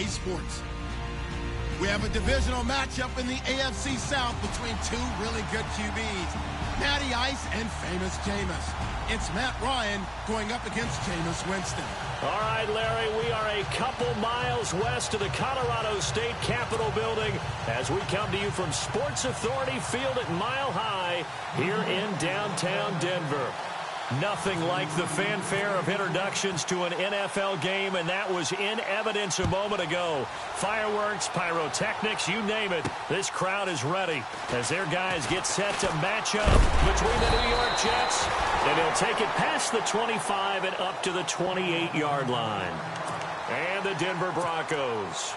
Sports. We have a divisional matchup in the AFC South between two really good QBs, Matty Ice and Famous Jameis. It's Matt Ryan going up against Jameis Winston. All right, Larry, we are a couple miles west of the Colorado State Capitol building as we come to you from Sports Authority Field at Mile High here in downtown Denver. Nothing like the fanfare of introductions to an NFL game, and that was in evidence a moment ago. Fireworks, pyrotechnics, you name it. This crowd is ready as their guys get set to match up between the New York Jets, and they'll take it past the 25 and up to the 28-yard line. And the Denver Broncos.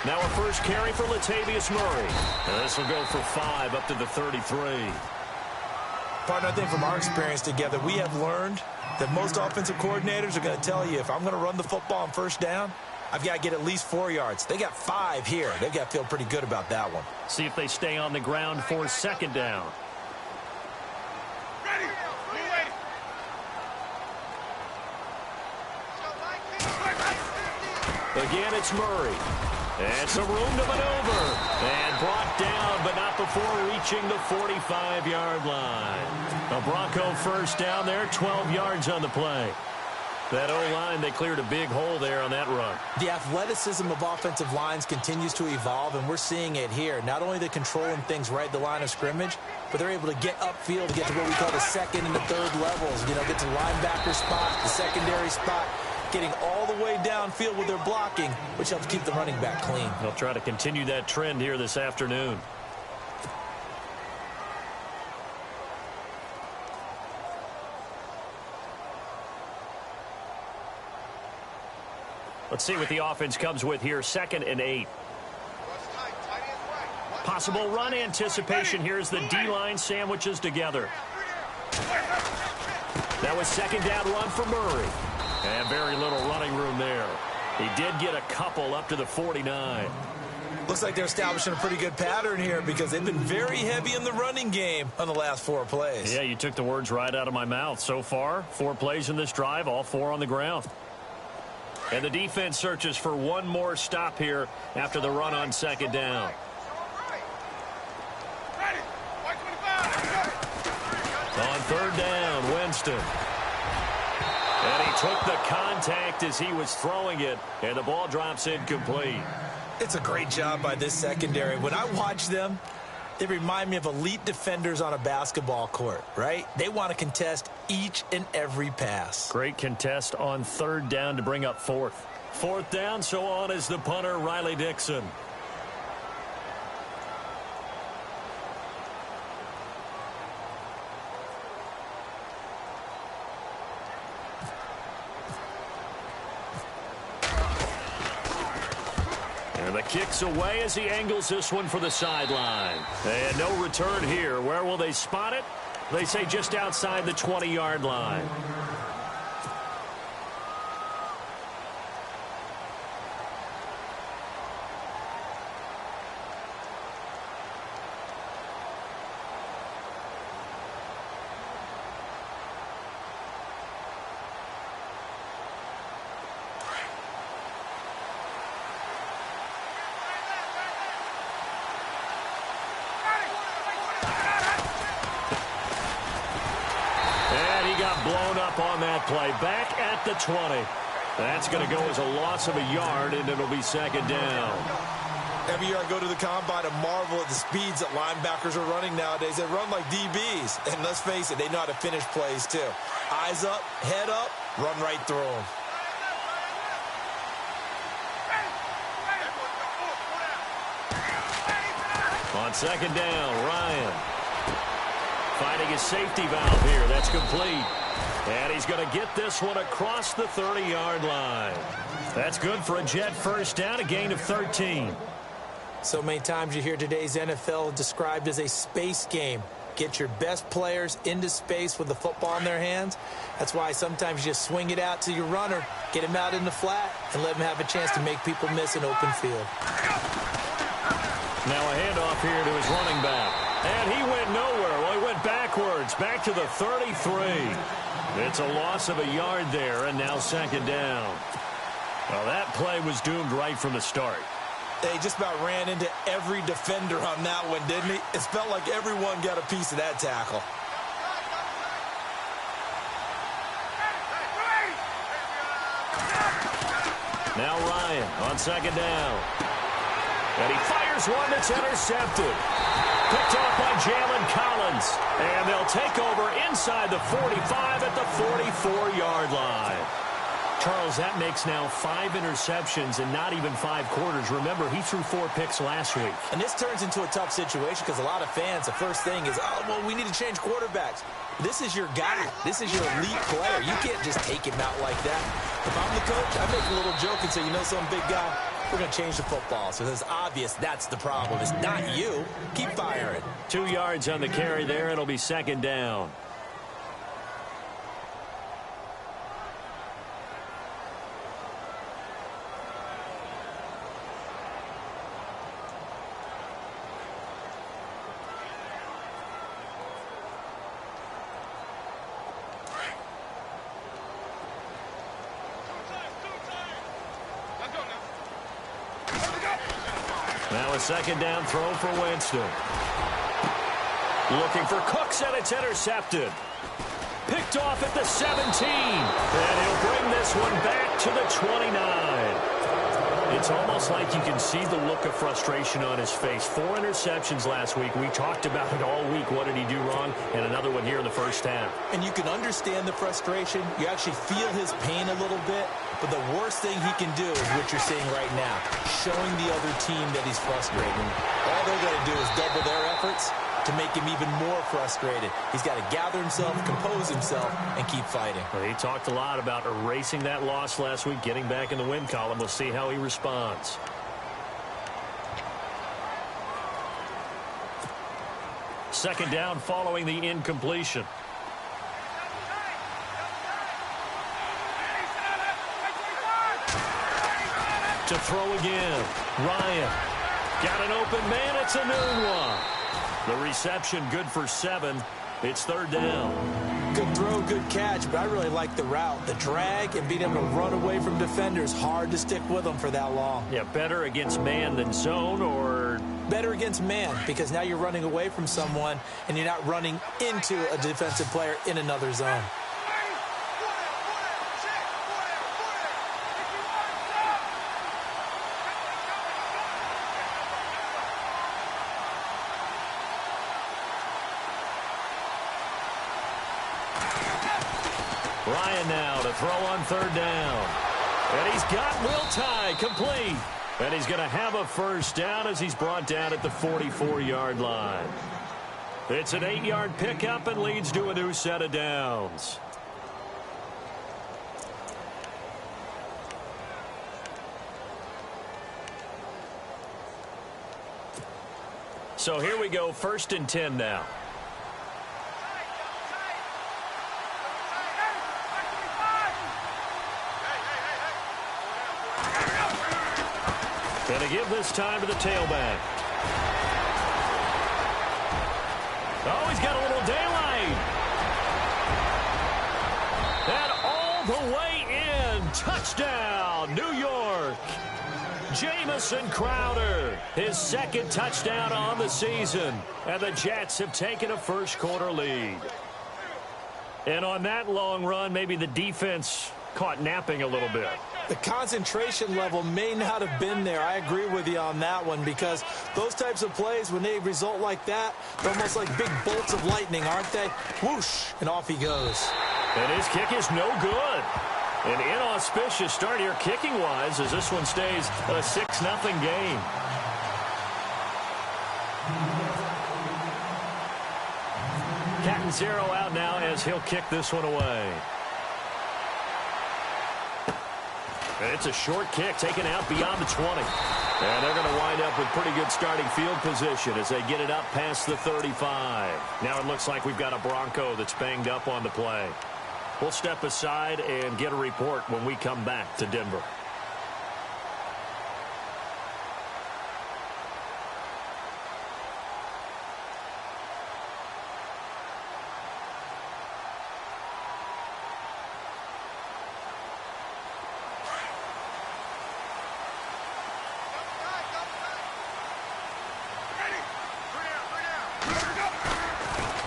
Now a first carry for Latavius Murray. And this will go for 5 up to the 33. Partner, I think from our experience together, we have learned that most offensive coordinators are going to tell you, if I'm going to run the football on first down, I've got to get at least 4 yards. They got 5 here. They've got to feel pretty good about that one. See if they stay on the ground for second down. Again, it's Murray. And some room to maneuver. And brought down, but not before reaching the 45-yard line. A Bronco first down there, 12 yards on the play. That O-line, they cleared a big hole there on that run. The athleticism of offensive lines continues to evolve, and we're seeing it here. Not only are they controlling things right at the line of scrimmage, but they're able to get upfield to get to what we call the second and the third levels. You know, get to the linebacker spot, the secondary spot, getting all the way downfield with their blocking, which helps keep the running back clean. They'll try to continue that trend here this afternoon. Let's see what the offense comes with here. 2nd and 8. Possible run anticipation here as the D-line sandwiches together. That was second down run for Murray. And very little running room there. He did get a couple up to the 49. Looks like they're establishing a pretty good pattern here because they've been very heavy in the running game on the last 4 plays. Yeah, you took the words right out of my mouth. So far, 4 plays in this drive, all 4 on the ground. And the defense searches for one more stop here after the run on second down. On third down, Winston. And he took the contact as he was throwing it, and the ball drops incomplete. It's a great job by this secondary. When I watch them, they remind me of elite defenders on a basketball court, right? They want to contest each and every pass. Great contest on third down to bring up 4th. 4th down, so on is the punter, Riley Dixon. And the kick's away as he angles this one for the sideline. And no return here. Where will they spot it? They say just outside the 20-yard line. Blown up on that play. Back at the 20. That's going to go as a loss of a yard, and it'll be second down. Every year I go to the combine and marvel at the speeds that linebackers are running nowadays. They run like DBs. And let's face it, they know how to finish plays too. Eyes up, head up, run right through them. On second down, Ryan. finding his safety valve here. That's complete. And he's going to get this one across the 30-yard line. That's good for a Jet first down, a gain of 13. So many times you hear today's NFL described as a space game. Get your best players into space with the football in their hands. That's why sometimes you just swing it out to your runner, get him out in the flat, and let him have a chance to make people miss an open field. Now a handoff here to his running back. And he went nowhere. Well, he went backwards, back to the 33. It's a loss of a yard there, and now second down. Well, that play was doomed right from the start. They just about ran into every defender on that one, didn't he? It felt like everyone got a piece of that tackle. Now Ryan on second down. And he fires one that's intercepted. Picked off by Jalen Collins. And they'll take over inside the 45 at the 44-yard line. Charles, that makes now 5 interceptions and not even 5 quarters. Remember, he threw 4 picks last week. And this turns into a tough situation because a lot of fans, the first thing is, oh, well, we need to change quarterbacks. This is your guy. This is your elite player. You can't just take him out like that. If I'm the coach, I make a little joke and say, you know, some big guy, we're going to change the football. So it's obvious that's the problem. It's not you. Keep firing. 2 yards on the carry there. It'll be second down. Now a second down throw for Winston. Looking for Cooks, and it's intercepted. Picked off at the 17. And he'll bring this one back to the 29. It's almost like you can see the look of frustration on his face. 4 interceptions last week. We talked about it all week. What did he do wrong? And another one here in the first half. And you can understand the frustration. You actually feel his pain a little bit. But the worst thing he can do is what you're seeing right now, showing the other team that he's frustrated. All they're going to do is double their efforts to make him even more frustrated. He's got to gather himself, compose himself, and keep fighting. Well, he talked a lot about erasing that loss last week, getting back in the win column. We'll see how he responds. Second down following the incompletion. To throw again. Ryan. Got an open man. It's a new one. The reception good for 7. It's third down. Good throw, good catch, but I really like the route. The drag and being able to run away from defenders. Hard to stick with them for that long. Yeah, better against man than zone, or? Better against man, because now you're running away from someone and you're not running into a defensive player in another zone. Ryan now to throw on third down. And he's got Will Tye complete. And he's going to have a first down as he's brought down at the 44-yard line. It's an 8-yard pickup and leads to a new set of downs. So here we go, 1st and 10 now. Going to give this time to the tailback. Oh, he's got a little daylight. And all the way in. Touchdown, New York. Jamison Crowder, his 2nd touchdown on the season. And the Jets have taken a first-quarter lead. And on that long run, maybe the defense caught napping a little bit. The concentration level may not have been there. I agree with you on that one, because those types of plays, when they result like that, they're almost like big bolts of lightning, aren't they? Whoosh, and off he goes. And his kick is no good. An inauspicious start here kicking-wise as this one stays a 6-0 game. Catton zero out now as he'll kick this one away. And it's a short kick taken out beyond the 20. And they're going to wind up with pretty good starting field position as they get it up past the 35. Now it looks like we've got a Bronco that's banged up on the play. We'll step aside and get a report when we come back to Denver.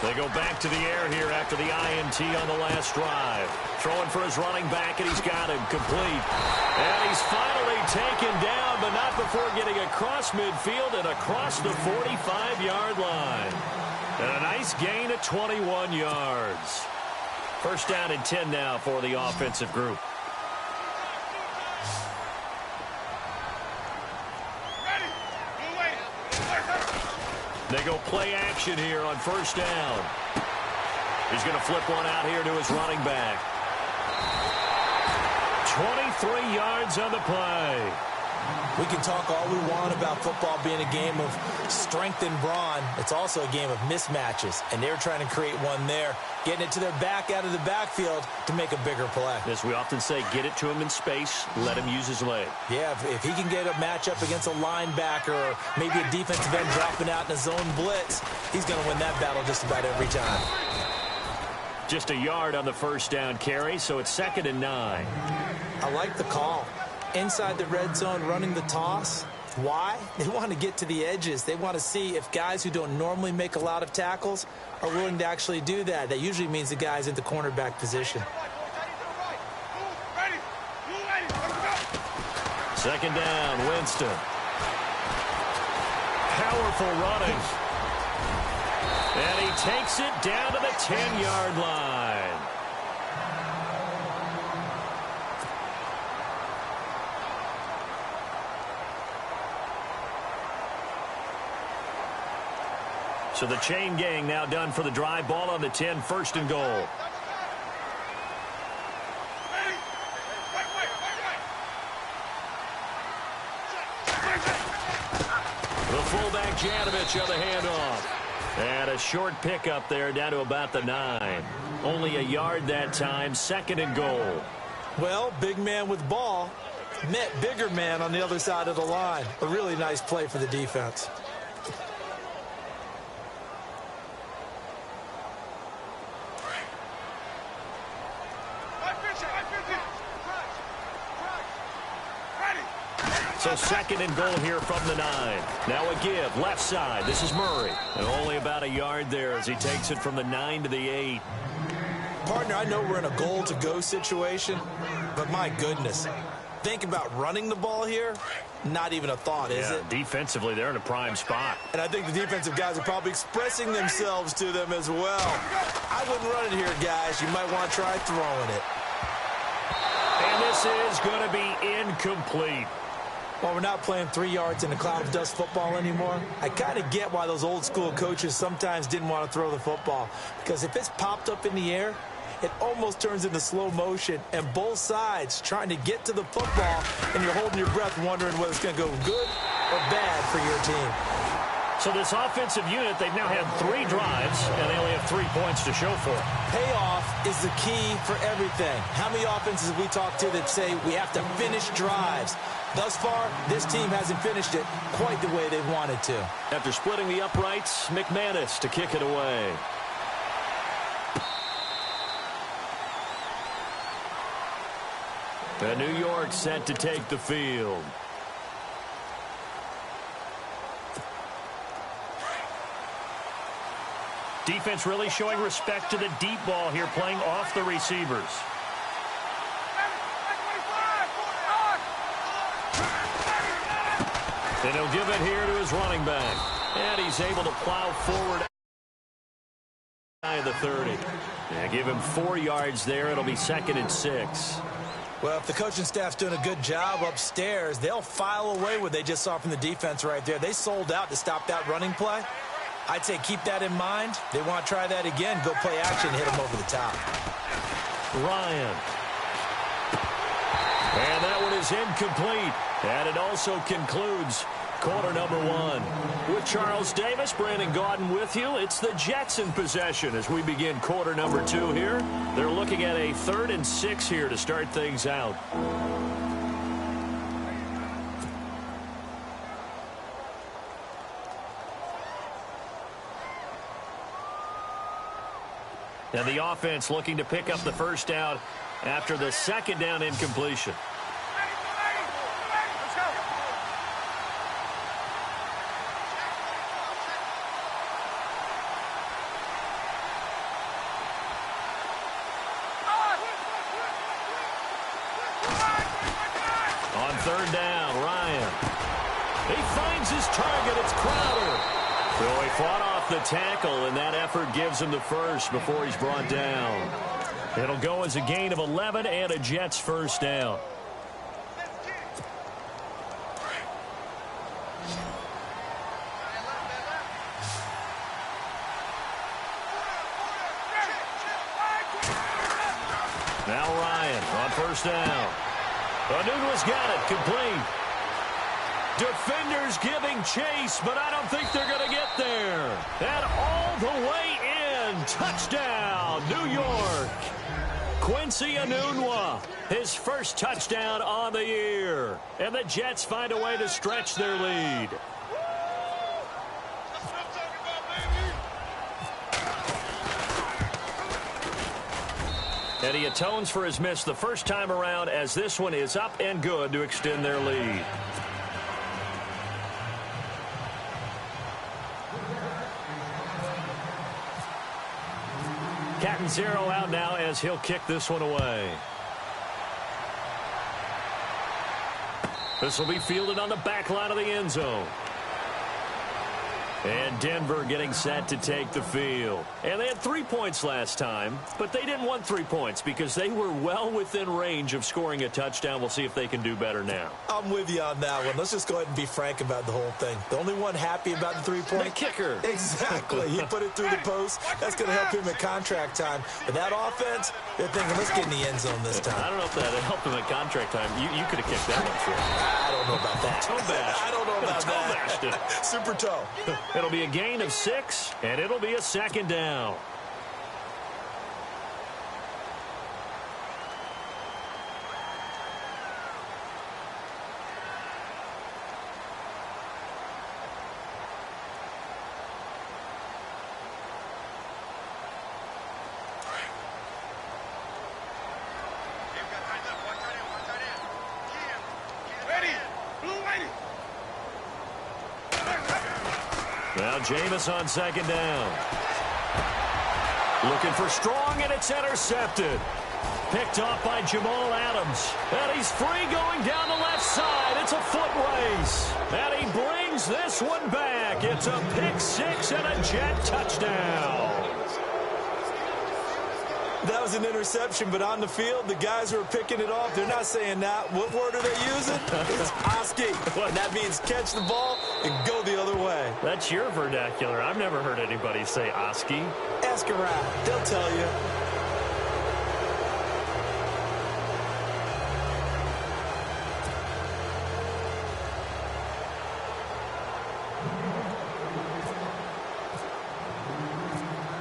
They go back to the air here after the INT on the last drive. Throwing for his running back, and he's got him complete. And he's finally taken down, but not before getting across midfield and across the 45-yard line. And a nice gain of 21 yards. First down and 10 now for the offensive group. They go play action here on first down. He's going to flip one out here to his running back. 23 yards on the play. We can talk all we want about football being a game of strength and brawn. It's also a game of mismatches, and they're trying to create one there, getting it to their back out of the backfield to make a bigger play. As we often say, get it to him in space, let him use his leg. Yeah, if he can get a matchup against a linebacker or maybe a defensive end dropping out in a zone blitz, he's going to win that battle just about every time. Just a yard on the first down carry, so it's 2nd and 9. I like the call. Inside the red zone, running the toss. Why? They want to get to the edges. They want to see if guys who don't normally make a lot of tackles are willing to actually do that. That usually means the guy's in the cornerback position. 2nd down, Winston. Powerful running. And he takes it down to the 10-yard line. So the chain gang now done for the drive. Ball on the 10, 1st and goal. The fullback Janovich on the handoff. And a short pickup there down to about the 9. Only a yard that time, 2nd and goal. Well, big man with ball met bigger man on the other side of the line. A really nice play for the defense. So 2nd and goal here from the 9. Now a give, left side. This is Murray. And only about a yard there as he takes it from the 9 to the 8. Partner, I know we're in a goal-to-go situation, but my goodness. Think about running the ball here. Not even a thought, is it? Defensively, they're in a prime spot. And I think the defensive guys are probably expressing themselves to them as well. I wouldn't run it here, guys. You might want to try throwing it. And this is going to be incomplete. Well, we're not playing 3 yards in a cloud of dust football anymore. I kind of get why those old school coaches sometimes didn't want to throw the football. Because if it's popped up in the air, it almost turns into slow motion, and both sides trying to get to the football, and you're holding your breath wondering whether it's going to go good or bad for your team. So this offensive unit, they've now had 3 drives, and they only have 3 points to show for it. Payoff is the key for everything. How many offenses have we talked to that say we have to finish drives? Thus far, this team hasn't finished it quite the way they wanted to. After splitting the uprights, McManus to kick it away. And New York set to take the field. Defense really showing respect to the deep ball here, playing off the receivers. And he'll give it here to his running back. And he's able to plow forward at the 30. Yeah, give him 4 yards there. It'll be 2nd and 6. Well, if the coaching staff's doing a good job upstairs, they'll file away what they just saw from the defense right there. They sold out to stop that running play. I'd say keep that in mind. They want to try that again. Go play action, hit them over the top. Ryan. And that one is incomplete. And it also concludes quarter number one. With Charles Davis, Brandon Gaudin with you. It's the Jets in possession as we begin quarter number two here. They're looking at a 3rd and 6 here to start things out. And the offense looking to pick up the first down after the 2nd down incompletion. On 3rd down, Ryan. He finds his target. It's Crowder. So he fought off the tackle, and that effort gives him the first before he's brought down. It'll go as a gain of 11 and a Jets first down. Now Ryan on first down. Onunu's got it, complete. Defenders giving chase, but I don't think they're going to get there. And all the way in. Touchdown, New York. Quincy Enunwa, his first touchdown on the year. And the Jets find a way to stretch their lead. And he atones for his miss the first time around as this one is up and good to extend their lead. Cat and 0 out now as he'll kick this one away. This will be fielded on the back line of the end zone. And Denver getting set to take the field. And they had 3 points last time, but they didn't want 3 points because they were well within range of scoring a touchdown. We'll see if they can do better now. I'm with you on that one. Let's just go ahead and be frank about the whole thing. The only one happy about the 3-point? The kicker. Exactly. He put it through the post. That's going to help him at contract time. But that offense, they're thinking, let's get in the end zone this time. I don't know if that helped him at contract time. You could have kicked that one through. I don't know about that. Toe bash. I don't know about that. Bashed it. Super toe. It'll be a gain of 6, and it'll be a 2nd down. Now Jameis on 2nd down. Looking for Strong, and it's intercepted. Picked off by Jamal Adams. And he's free going down the left side. It's a foot race. And he brings this one back. It's a pick 6 and a Jet touchdown. That was an interception, but on the field, the guys who are picking it off, they're not saying that. What word are they using? It's Oski. And that means catch the ball and go the other way. That's your vernacular. I've never heard anybody say Oski. Ask around. They'll tell you.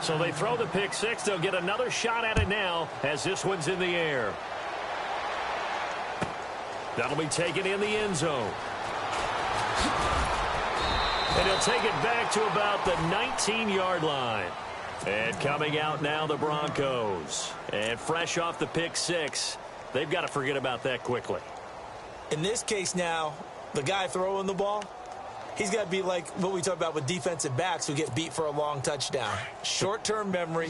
So they throw the pick 6. They'll get another shot at it now as this one's in the air. That'll be taken in the end zone. And he'll take it back to about the 19-yard line. And coming out now, the Broncos. And fresh off the pick 6, they've got to forget about that quickly. In this case now, the guy throwing the ball, he's got to be like what we talk about with defensive backs who get beat for a long touchdown. Short-term memory,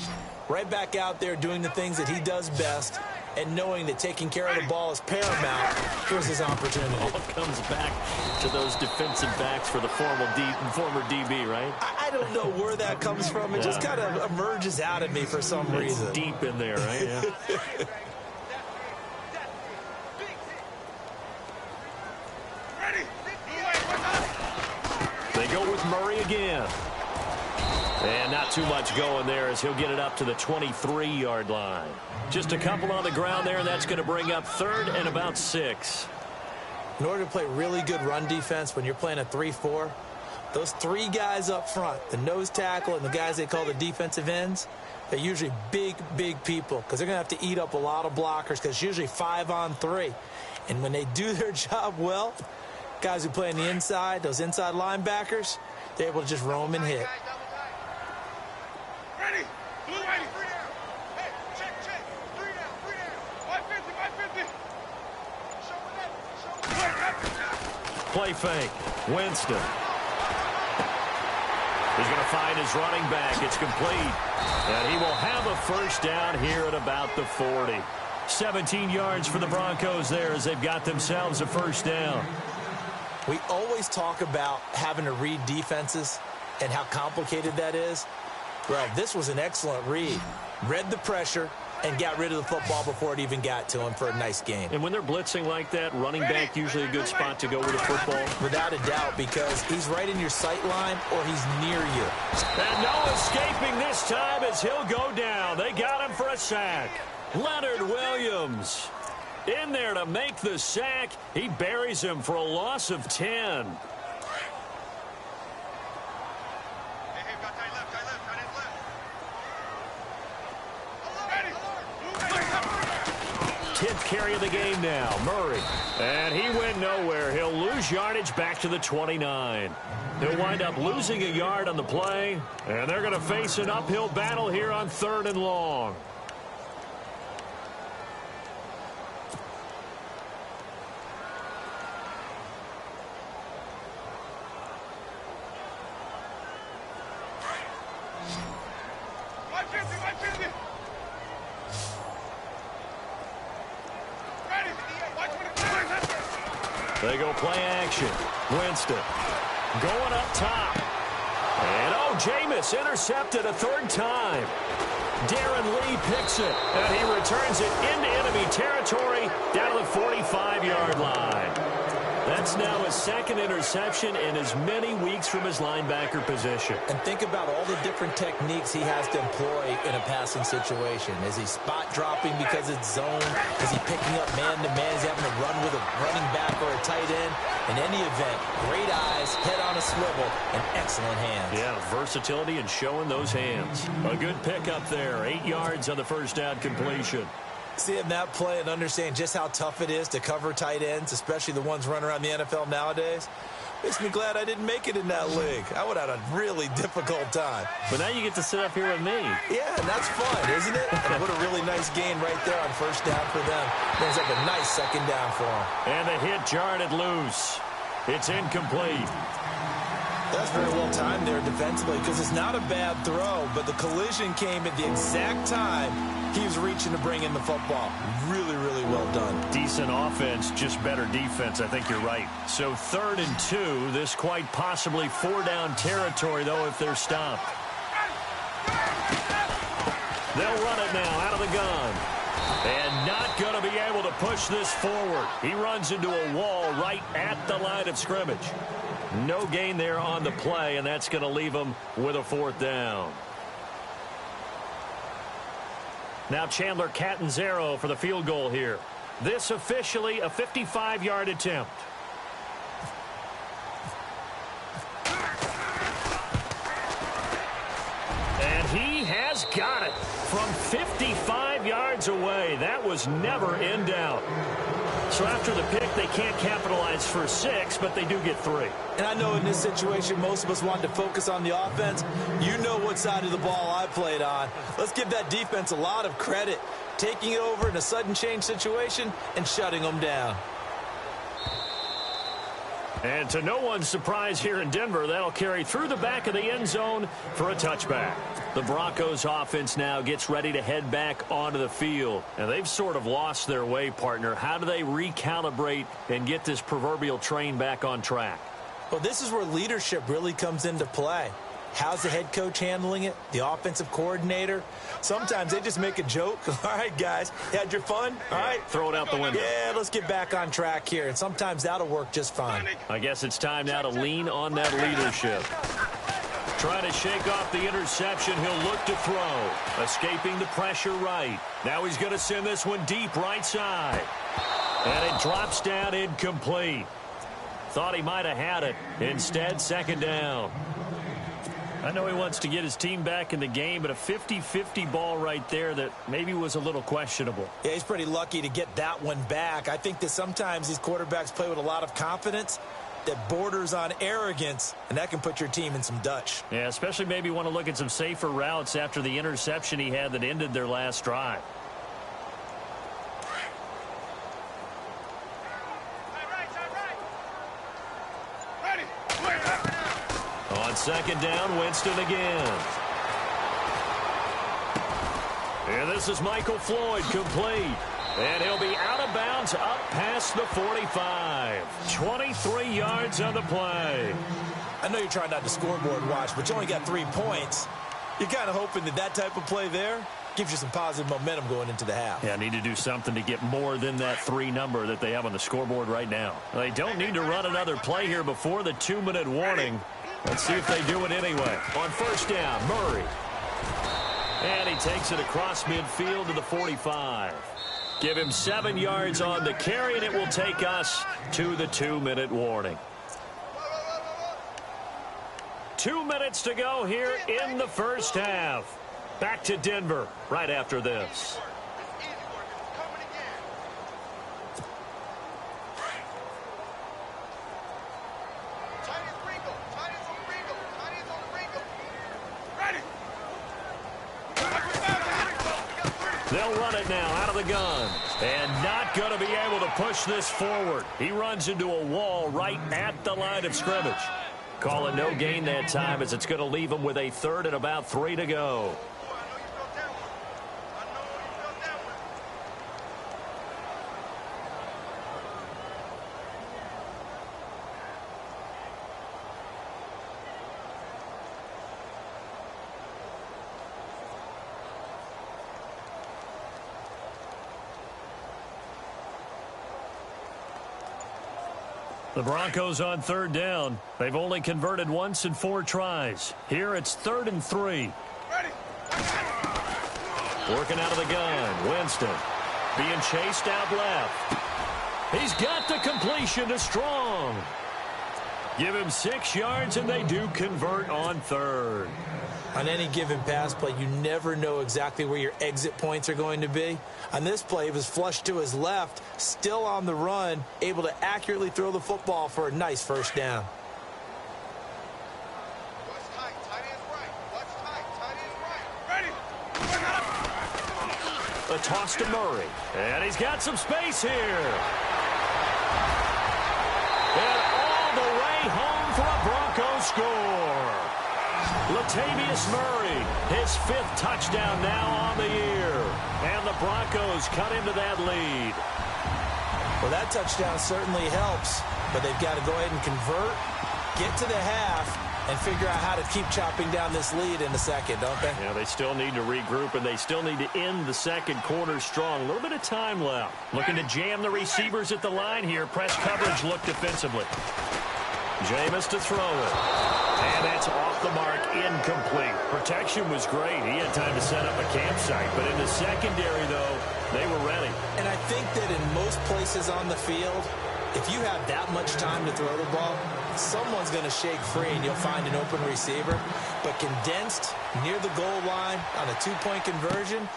right back out there doing the things that he does best, and knowing that taking care of the ball is paramount. Here's his opportunity. All comes back to those defensive backs for the former DB, right? I don't know where that comes from. It just kind of emerges out of me for some reason. It's deep in there, right? Yeah. They go with Murray again. And not too much going there as he'll get it up to the 23-yard line. Just a couple on the ground there, and that's going to bring up 3rd and about 6. In order to play really good run defense when you're playing a 3-4, those 3 guys up front, the nose tackle and the guys they call the defensive ends, they're usually big, big people because they're going to have to eat up a lot of blockers because it's usually 5 on 3. And when they do their job well, guys who play on the inside, those inside linebackers, they're able to just roam and hit. Ready? Blue ready. 3 down. Hey, check. 3 down. 550. Show it. Play fake. Winston. He's going to find his running back. It's complete. And he will have a first down here at about the 40. 17 yards for the Broncos there as they've got themselves a first down. We always talk about having to read defenses and how complicated that is. Well, this was an excellent read. Read the pressure and got rid of the football before it even got to him for a nice gain. And when they're blitzing like that, running back usually a good spot to go with a football? Without a doubt, because he's right in your sight line or he's near you. And no escaping this time as he'll go down. They got him for a sack. Leonard Williams in there to make the sack. He buries him for a loss of 10. 10th carry of the game now. Murray. And he went nowhere. He'll lose yardage back to the 29. He'll wind up losing a yard on the play. And they're going to face an uphill battle here on 3rd and long. They go play action. Winston going up top. And, Jameis intercepted a 3rd time. Darren Lee picks it, and he returns it into enemy territory down to the 45-yard line. That's now his 2nd interception in as many weeks from his linebacker position. And think about all the different techniques he has to employ in a passing situation. Is he spot dropping because it's zone? Is he picking up man-to-man? Is he having to run with a running back or a tight end? In any event, great eyes, head on a swivel, and excellent hands. Yeah, versatility and showing those hands. A good pickup there. 8 yards on the first down completion. Seeing that play and understand just how tough it is to cover tight ends, especially the ones running around the NFL nowadays, makes me glad I didn't make it in that league. I would have had a really difficult time. But now you get to sit up here with me. Yeah, and that's fun, isn't it? And what a really nice gain right there on first down for them. Brings up a nice 2nd down for them. And the hit jarred loose. It's incomplete. That's very well timed there defensively because it's not a bad throw, but the collision came at the exact time he was reaching to bring in the football. Really, really well done. Decent offense, just better defense. I think you're right. So 3rd and 2. This quite possibly 4-down territory, though, if they're stopped. They'll run it now out of the gun. And not going to be able to push this forward. He runs into a wall right at the line of scrimmage. No gain there on the play, and that's going to leave him with a 4th down. Now Chandler Catanzaro for the field goal here. This officially a 55-yard attempt. And he has got it from 55 yards away. That was never in doubt. So after the pick, they can't capitalize for 6, but they do get 3. And I know in this situation, most of us want to focus on the offense. You know what side of the ball I played on. Let's give that defense a lot of credit, taking it over in a sudden change situation and shutting them down. And to no one's surprise here in Denver, that'll carry through the back of the end zone for a touchback. The Broncos offense now gets ready to head back onto the field. And they've sort of lost their way, partner. How do they recalibrate and get this proverbial train back on track? Well, this is where leadership really comes into play. How's the head coach handling it? The offensive coordinator? Sometimes they just make a joke. All right, guys, you had your fun? All right. Throw it out the window. Yeah, let's get back on track here. And sometimes that'll work just fine. I guess it's time now to lean on that leadership. Trying to shake off the interception. He'll look to throw. Escaping the pressure right. Now he's going to send this one deep right side. And it drops down incomplete. Thought he might have had it. Instead, second down. I know he wants to get his team back in the game, but a 50-50 ball right there that maybe was a little questionable. Yeah, he's pretty lucky to get that one back. I think that sometimes these quarterbacks play with a lot of confidence that borders on arrogance, and that can put your team in some Dutch. Yeah, especially maybe want to look at some safer routes after the interception he had that ended their last drive. On second down, Winston again. And this is Michael Floyd, complete. And he'll be out of bounds up past the 45. 23 yards on the play. I know you're trying not to scoreboard watch, but you only got 3 points. You're kind of hoping that that type of play there gives you some positive momentum going into the half. Yeah, need to do something to get more than that 3 number that they have on the scoreboard right now. They don't need to run another play here before the 2-minute warning. Let's see if they do it anyway. On first down, Murray. And he takes it across midfield to the 45. Give him 7 yards on the carry, and it will take us to the 2-minute warning. 2 minutes to go here in the first half. Back to Denver right after this. They'll run it now out of the gun. And not going to be able to push this forward. He runs into a wall right at the line of scrimmage. Call it no gain that time as it's going to leave him with a third and about 3 to go. The Broncos on third down. They've only converted once in 4 tries. Here it's 3rd and 3. Working out of the gun. Winston being chased out left. He's got the completion to Strong. Give him 6 yards, and they do convert on 3rd. On any given pass play, you never know exactly where your exit points are going to be. On this play, it was flushed to his left, still on the run, able to accurately throw the football for a nice first down. A toss to Murray, and he's got some space here. And all the way home for a Broncos score. Latavius Murray, his 5th touchdown now on the year. And the Broncos cut into that lead. Well, that touchdown certainly helps, but they've got to go ahead and convert, get to the half, and figure out how to keep chopping down this lead in the second, don't they? Yeah, they still need to regroup, and they still need to end the second quarter strong. A little bit of time left. Looking to jam the receivers at the line here. Press coverage look defensively. Jameis to throw it. And that's off the mark, incomplete. Protection was great. He had time to set up a campsite. But in the secondary, though, they were ready. And I think that in most places on the field, if you have that much time to throw the ball, someone's going to shake free and you'll find an open receiver. But condensed near the goal line on a 2-point conversion,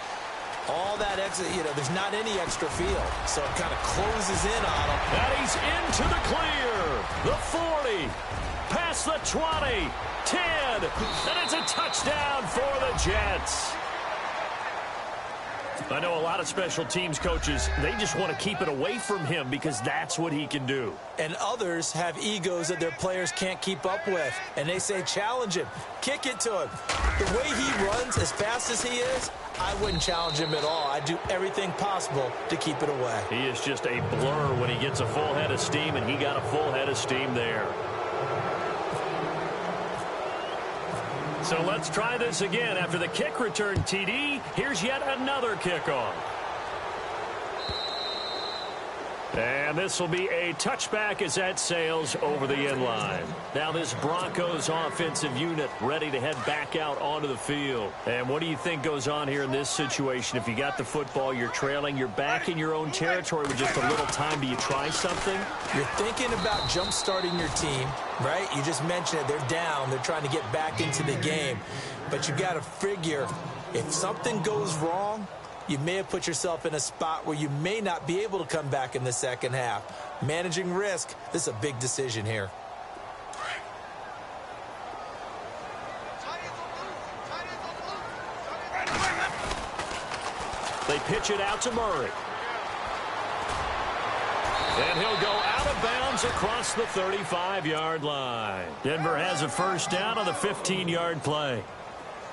all that exit, there's not any extra field. So it kind of closes in on him. And he's into the clear. The 40. Past the 20. 10. And it's a touchdown for the Jets. I know a lot of special teams coaches, they just want to keep it away from him because that's what he can do. And others have egos that their players can't keep up with. And they say, challenge him. Kick it to him. The way he runs as fast as he is, I wouldn't challenge him at all. I'd do everything possible to keep it away. He is just a blur when he gets a full head of steam, and he got a full head of steam there. So let's try this again. After the kick return TD, here's yet another kickoff. And this will be a touchback as that sails over the end line. Now this Broncos offensive unit ready to head back out onto the field. And what do you think goes on here in this situation? If you got the football, you're trailing, you're back in your own territory with just a little time. Do you try something? You're thinking about jump-starting your team, right? You just mentioned it. They're down. They're trying to get back into the game. But you got to figure if something goes wrong, you may have put yourself in a spot where you may not be able to come back in the second half. Managing risk, this is a big decision here. They pitch it out to Murray. And he'll go out of bounds across the 35-yard line. Denver has a first down on the 15-yard play.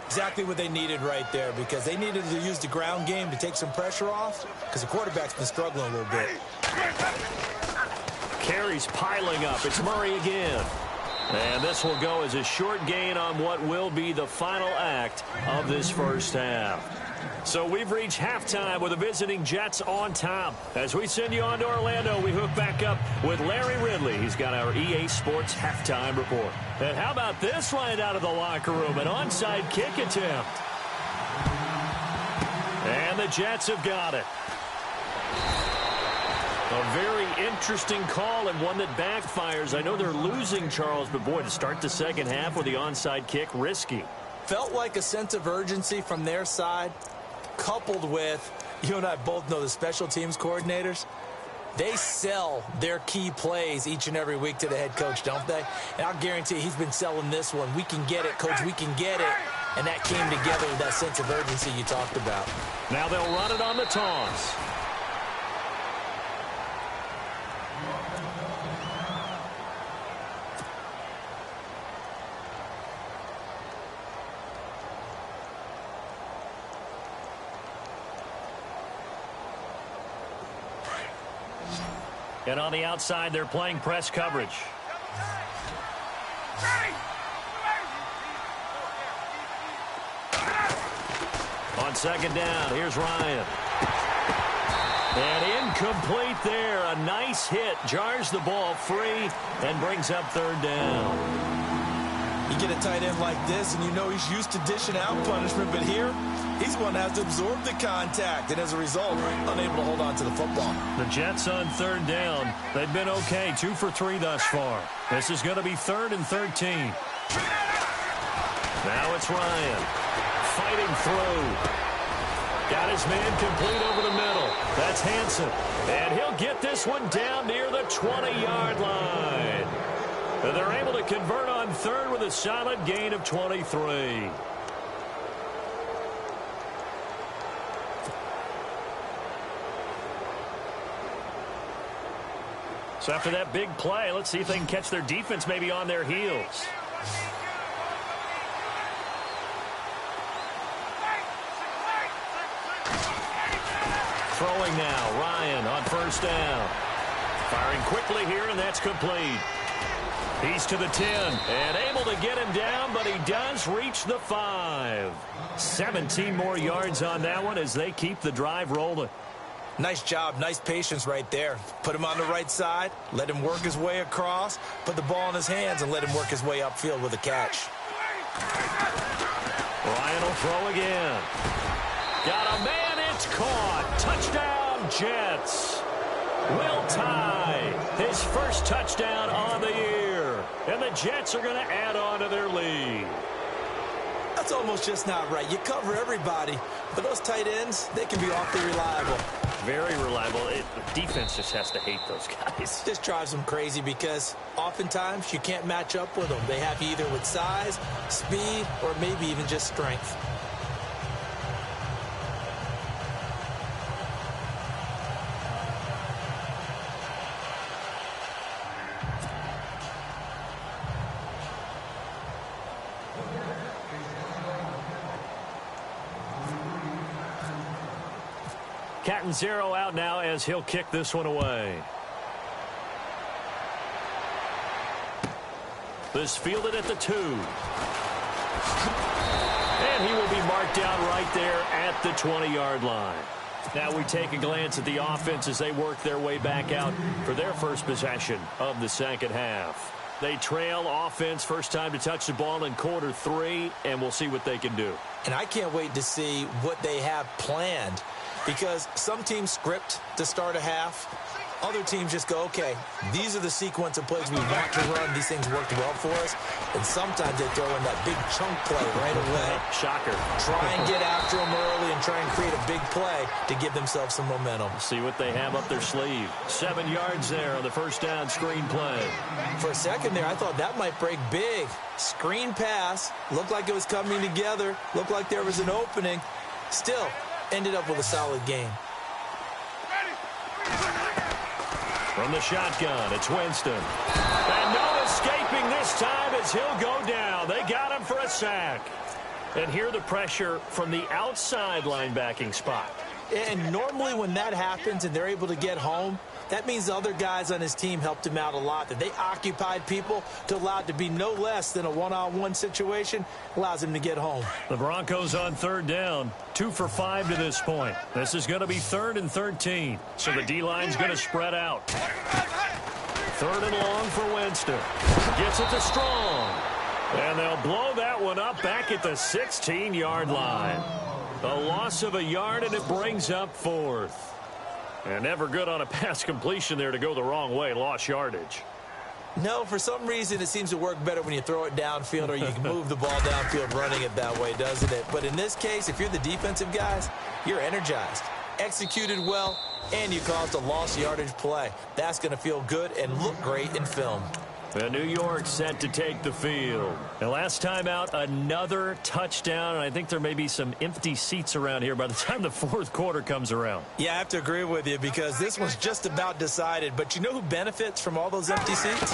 Exactly what they needed right there, because they needed to use the ground game to take some pressure off, because the quarterback's been struggling a little bit. Carries piling up. It's Murray again. And this will go as a short gain on what will be the final act of this first half. So we've reached halftime with the visiting Jets on top. As we send you on to Orlando, we hook back up with Larry Ridley. He's got our EA Sports halftime report. And how about this right out of the locker room? An onside kick attempt. And the Jets have got it. A very interesting call and one that backfires. I know they're losing, Charles, but boy, to start the second half with the onside kick, risky. Felt like a sense of urgency from their side, coupled with, you and I both know the special teams coordinators, they sell their key plays each and every week to the head coach, don't they? And I'll guarantee you he's been selling this one. We can get it, coach, we can get it. And that came together with that sense of urgency you talked about. Now they'll run it on the toss. And on the outside, they're playing press coverage. On second down, here's Ryan. And incomplete there. A nice hit. Jars the ball free and brings up third down. You get a tight end like this, and you know he's used to dishing out punishment, but here, he's one that has to absorb the contact, and as a result, unable to hold on to the football. The Jets on third down. They've been okay, 2 for 3 thus far. This is going to be 3rd and 13. Now it's Ryan. Fighting through. Got his man complete over the middle. That's Hansen. And he'll get this one down near the 20-yard line. And they're able to convert on third with a solid gain of 23. So after that big play, let's see if they can catch their defense maybe on their heels. Throwing now, Ryan on first down. Firing quickly here, and that's complete. He's to the 10 and able to get him down, but he does reach the 5. 17 more yards on that one as they keep the drive rolling. Nice job, nice patience right there. Put him on the right side, let him work his way across, put the ball in his hands, and let him work his way upfield with a catch. Ryan will throw again. Got a man, it's caught. Touchdown, Jets. Will tie his first touchdown on the year. And the Jets are going to add on to their lead. That's almost just not right. You cover everybody, but those tight ends, they can be awfully reliable. Very reliable. The defense just has to hate those guys. This drives them crazy because oftentimes you can't match up with them. They have you either with size, speed, or maybe even just strength. Catanzaro out now as he'll kick this one away. This fielded at the 2. And he will be marked down right there at the 20-yard line. Now we take a glance at the offense as they work their way back out for their first possession of the second half. They trail offense, first time to touch the ball in quarter 3, and we'll see what they can do. And I can't wait to see what they have planned, because some teams script to start a half. Other teams just go, okay, these are the sequence of plays we want to run. These things worked well for us. And sometimes they throw in that big chunk play right away. Shocker. Try and get after them early and try and create a big play to give themselves some momentum. See what they have up their sleeve. 7 yards there on the first down screen play. For a second there, I thought that might break big. Screen pass. Looked like it was coming together. Looked like there was an opening. Still, ended up with a solid game. From the shotgun, it's Winston. And no escaping this time as he'll go down. They got him for a sack. And here the pressure from the outside linebacking spot. And normally when that happens and they're able to get home, that means the other guys on his team helped him out a lot. That they occupied people to allow it to be no less than a one-on-one situation allows him to get home. The Broncos on third down, 2 for 5 to this point. This is going to be 3rd and 13. So the D-line's going to spread out. 3rd and long for Winston. Gets it to Strong. And they'll blow that one up back at the 16-yard line. A loss of a yard, and it brings up 4th. And never good on a pass completion there to go the wrong way. Lost yardage. No, for some reason it seems to work better when you throw it downfield or you can move the ball downfield running it that way, doesn't it? But in this case, if you're the defensive guys, you're energized, executed well, and you caused a lost yardage play. That's going to feel good and look great in film. And New York set to take the field. The last time out, another touchdown, and I think there may be some empty seats around here by the time the 4th quarter comes around. Yeah, I have to agree with you because this one's just about decided. But you know who benefits from all those empty seats?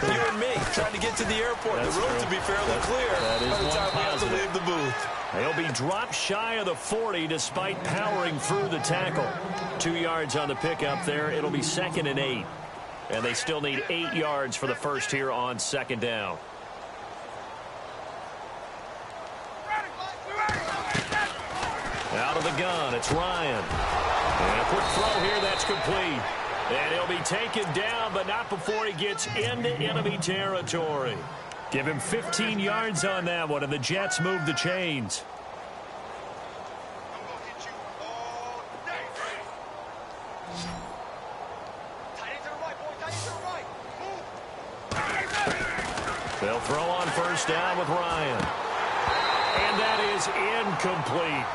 You and me, trying to get to the airport. That's the road true. to be fairly clear by the time we have to leave the booth. They'll be dropped shy of the 40 despite powering through the tackle. 2 yards on the pickup there. It'll be 2nd and 8. And they still need 8 yards for the first here on 2nd down. Out of the gun, it's Ryan. And a quick throw here, that's complete. And he'll be taken down, but not before he gets into enemy territory. Give him 15 yards on that one, and the Jets move the chains. They'll throw on first down with Ryan. And that is incomplete.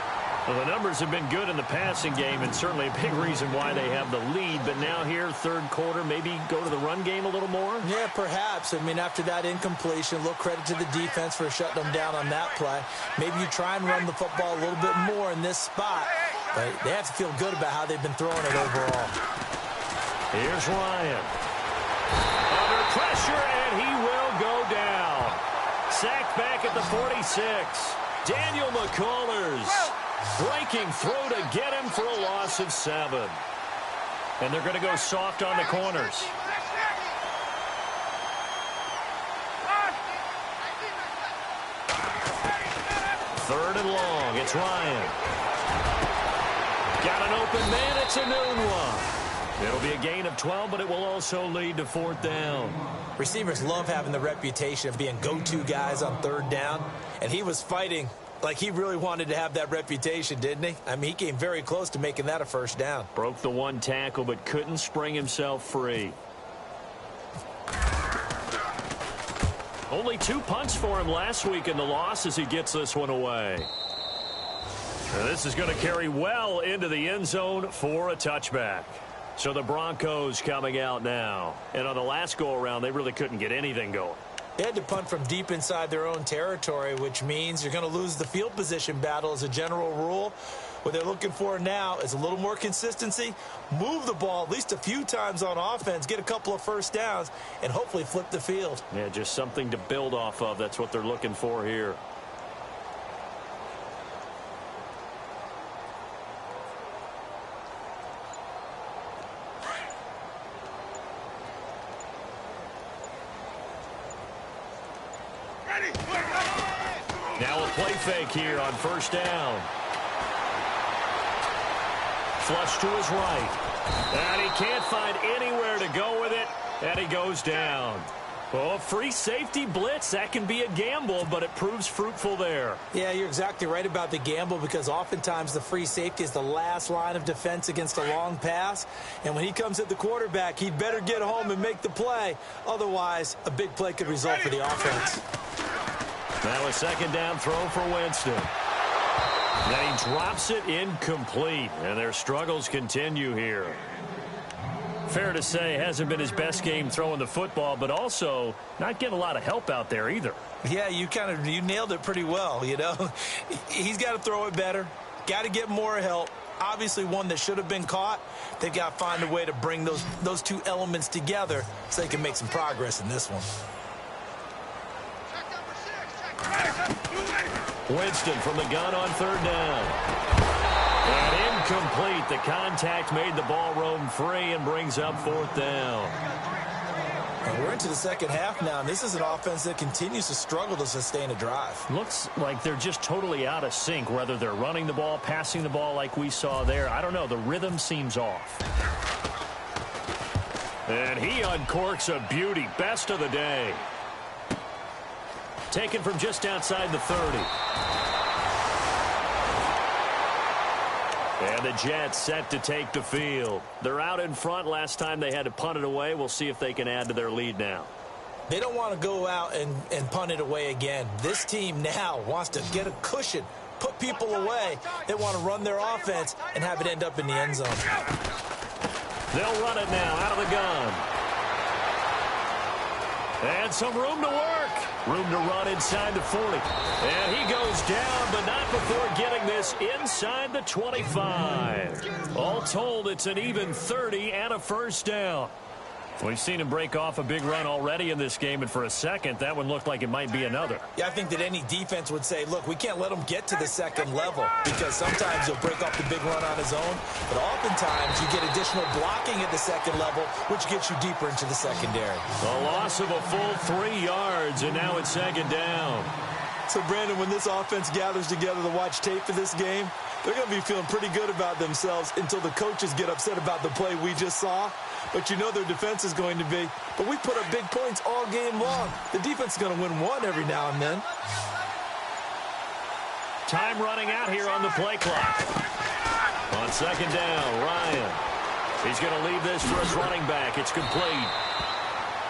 Well, the numbers have been good in the passing game, and certainly a big reason why they have the lead. But now here, 3rd quarter, maybe go to the run game a little more? Yeah, perhaps. I mean, after that incompletion, a little credit to the defense for shutting them down on that play. Maybe you try and run the football a little bit more in this spot. But they have to feel good about how they've been throwing it overall. Here's Ryan. Under pressure, and he will go down. Sacked back at the 46. Daniel McCullers breaking through to get him for a loss of 7. And they're going to go soft on the corners. Third and long. It's Ryan. Got an open man. It's a noon one. It'll be a gain of 12, but it will also lead to 4th down. Receivers love having the reputation of being go-to guys on 3rd down. And he was fighting like he really wanted to have that reputation, didn't he? I mean, he came very close to making that a first down. Broke the 1 tackle, but couldn't spring himself free. Only 2 punts for him last week in the loss as he gets this one away. And this is going to carry well into the end zone for a touchback. So the Broncos coming out now. And on the last go-around, they really couldn't get anything going. They had to punt from deep inside their own territory, which means you're going to lose the field position battle as a general rule. What they're looking for now is a little more consistency, move the ball at least a few times on offense, get a couple of first downs, and hopefully flip the field. Yeah, just something to build off of. That's what they're looking for here. Now a play fake here on first down. flush to his right. And he can't find anywhere to go with it, and he goes down. Well, free safety blitz, that can be a gamble, but it proves fruitful there. Yeah, you're exactly right about the gamble because oftentimes the free safety is the last line of defense against a long pass. And when he comes at the quarterback, he'd better get home and make the play. Otherwise, a big play could result for the offense. Now a second down throw for Winston. Then he drops it incomplete, and their struggles continue here. Fair to say, hasn't been his best game throwing the football, but also not getting a lot of help out there either. Yeah, you nailed it pretty well, you know. He's got to throw it better, got to get more help. Obviously one that should have been caught. They've got to find a way to bring those two elements together so they can make some progress in this one. Winston from the gun on third down. And incomplete. The contact made the ball roam free and brings up fourth down. And we're into the second half now, and this is an offense that continues to struggle to sustain a drive. Looks like they're just totally out of sync, whether they're running the ball, passing the ball like we saw there. I don't know. The rhythm seems off. And he uncorks a beauty. Best of the day. Taken from just outside the 30. And the Jets set to take the field. They're out in front. Last time they had to punt it away. We'll see if they can add to their lead now. They don't want to go out and punt it away again. This team now wants to get a cushion, put people away. They want to run their offense and have it end up in the end zone. They'll run it now out of the gun. And some room to work. Room to run inside the 40. And he goes down, but not before getting this inside the 25. All told, it's an even 30 and a first down. We've seen him break off a big run already in this game, and for a second, that one looked like it might be another. Yeah, I think that any defense would say, look, we can't let him get to the second level because sometimes he'll break off the big run on his own, but oftentimes you get additional blocking at the second level, which gets you deeper into the secondary. A loss of a full 3 yards, and now it's second down. So, Brandon, when this offense gathers together to watch tape for this game, they're going to be feeling pretty good about themselves until the coaches get upset about the play we just saw. But you know their defense is going to be. But we put up big points all game long. The defense is going to win one every now and then. Time running out here on the play clock. On second down, Ryan. He's going to leave this for his running back. It's complete.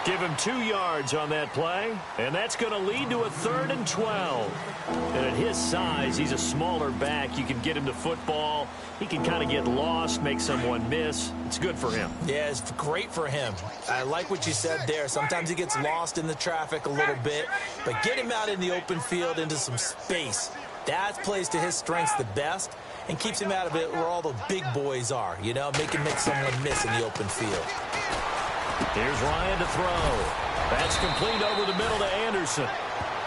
Give him 2 yards on that play, and that's going to lead to a 3rd and 12. And at his size, he's a smaller back. You can get him to football. He can kind of get lost, make someone miss. It's good for him. Yeah, it's great for him. I like what you said there. Sometimes he gets lost in the traffic a little bit, but get him out in the open field into some space. That plays to his strengths the best and keeps him out of it where all the big boys are, you know, make someone miss in the open field. Here's Ryan to throw. That's complete over the middle to Anderson.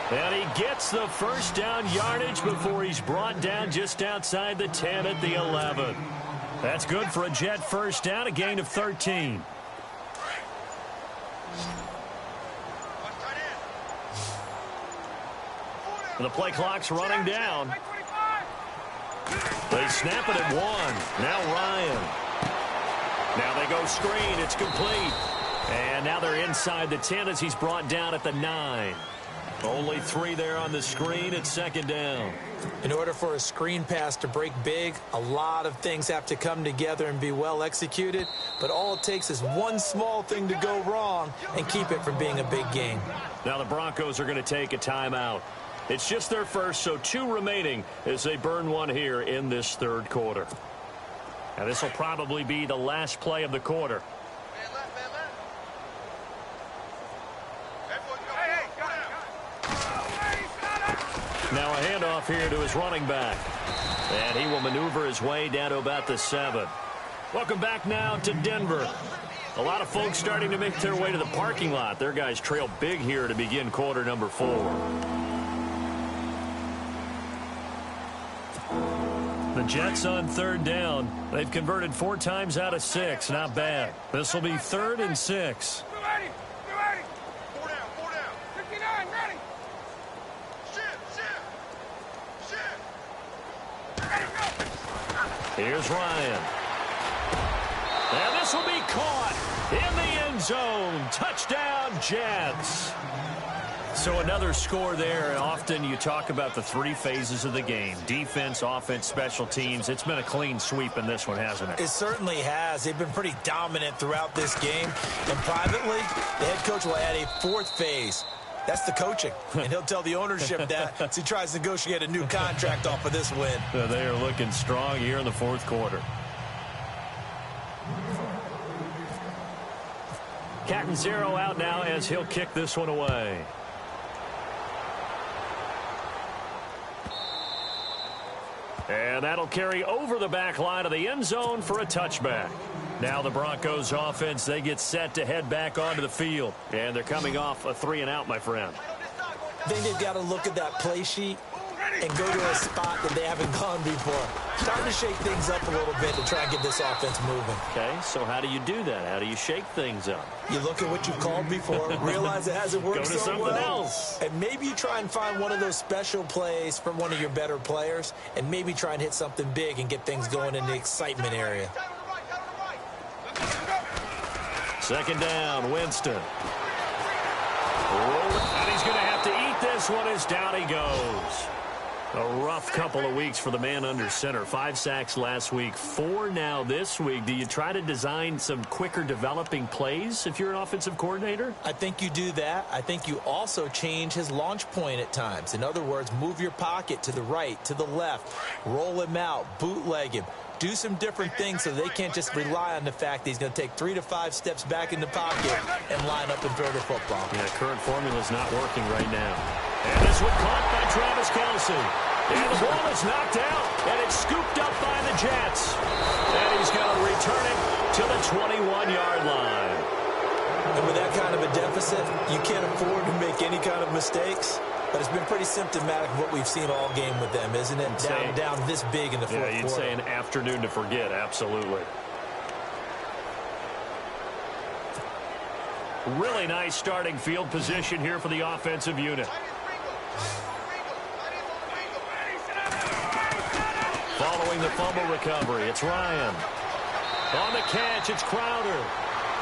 And he gets the first down yardage before he's brought down just outside the 10 at the 11. That's good for a Jet first down, a gain of 13. The play clock's running down. They snap it at 1. Now Ryan. Now they go screen. It's complete. And now they're inside the 10 as he's brought down at the 9. Only 3 there on the screen. It's second down. In order for a screen pass to break big, a lot of things have to come together and be well executed. But all it takes is one small thing to go wrong and keep it from being a big game. Now the Broncos are going to take a timeout. It's just their first, so 2 remaining as they burn one here in this third quarter. Now this will probably be the last play of the quarter. Now a handoff here to his running back. And he will maneuver his way down to about the 7. Welcome back now to Denver. A lot of folks starting to make their way to the parking lot. Their guys trail big here to begin quarter number 4. The Jets on third down. They've converted 4 times out of 6. Not bad. This will be 3rd and 6. Here's Ryan. This will be caught in the end zone. Touchdown, Jets. So another score there. Often you talk about the three phases of the game: defense, offense, special teams. It's been a clean sweep in this one, hasn't it? It certainly has. They've been pretty dominant throughout this game. And privately, the head coach will add a fourth phase. That's the coaching. And he'll tell the ownership that as he tries to negotiate a new contract off of this win. They are looking strong here in the fourth quarter. Cat and zero out now as he'll kick this one away. And that'll carry over the back line of the end zone for a touchback. Now the Broncos offense, they get set to head back onto the field. And they're coming off a 3-and-out, my friend. I think they've got to look at that play sheet and go to a spot that they haven't gone before. Starting to shake things up a little bit to try and get this offense moving. Okay, so how do you do that? How do you shake things up? You look at what you've called before, realize it hasn't worked Go to so something well, else. and maybe you try and find one of those special plays from one of your better players, and maybe try and hit something big and get things going in the excitement area. Second down, Winston. And he's going to have to eat this one as down he goes. A rough couple of weeks for the man under center. 5 sacks last week, 4 now this week. Do you try to design some quicker developing plays if you're an offensive coordinator? I think you do that. I think you also change his launch point at times. In other words, move your pocket to the right, to the left, roll him out, bootleg him. Do some different things so they can't just rely on the fact that he's going to take 3 to 5 steps back in the pocket and line up and throw the football. Yeah, current formula's not working right now. And this one caught by Travis Kelce. And the ball is knocked out, and it's scooped up by the Jets. And he's going to return it to the 21-yard line. And with that kind of a deficit, you can't afford to make any kind of mistakes. But it's been pretty symptomatic of what we've seen all game with them, isn't it? Down this big in the fourth quarter. Yeah, you'd say an afternoon to forget, absolutely. Really nice starting field position here for the offensive unit. Following the fumble recovery, it's Ryan. On the catch, it's Crowder.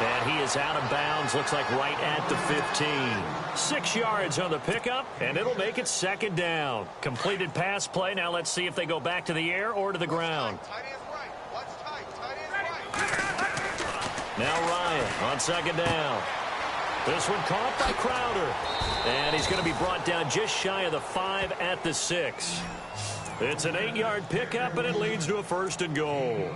And he is out of bounds, looks like right at the 15. 6 yards on the pickup, and it'll make it second down. Completed pass play. Now let's see if they go back to the air or to the ground. Now Ryan on second down. This one caught by Crowder. And he's going to be brought down just shy of the 5 at the 6. It's an 8-yard pickup, and it leads to a first and goal.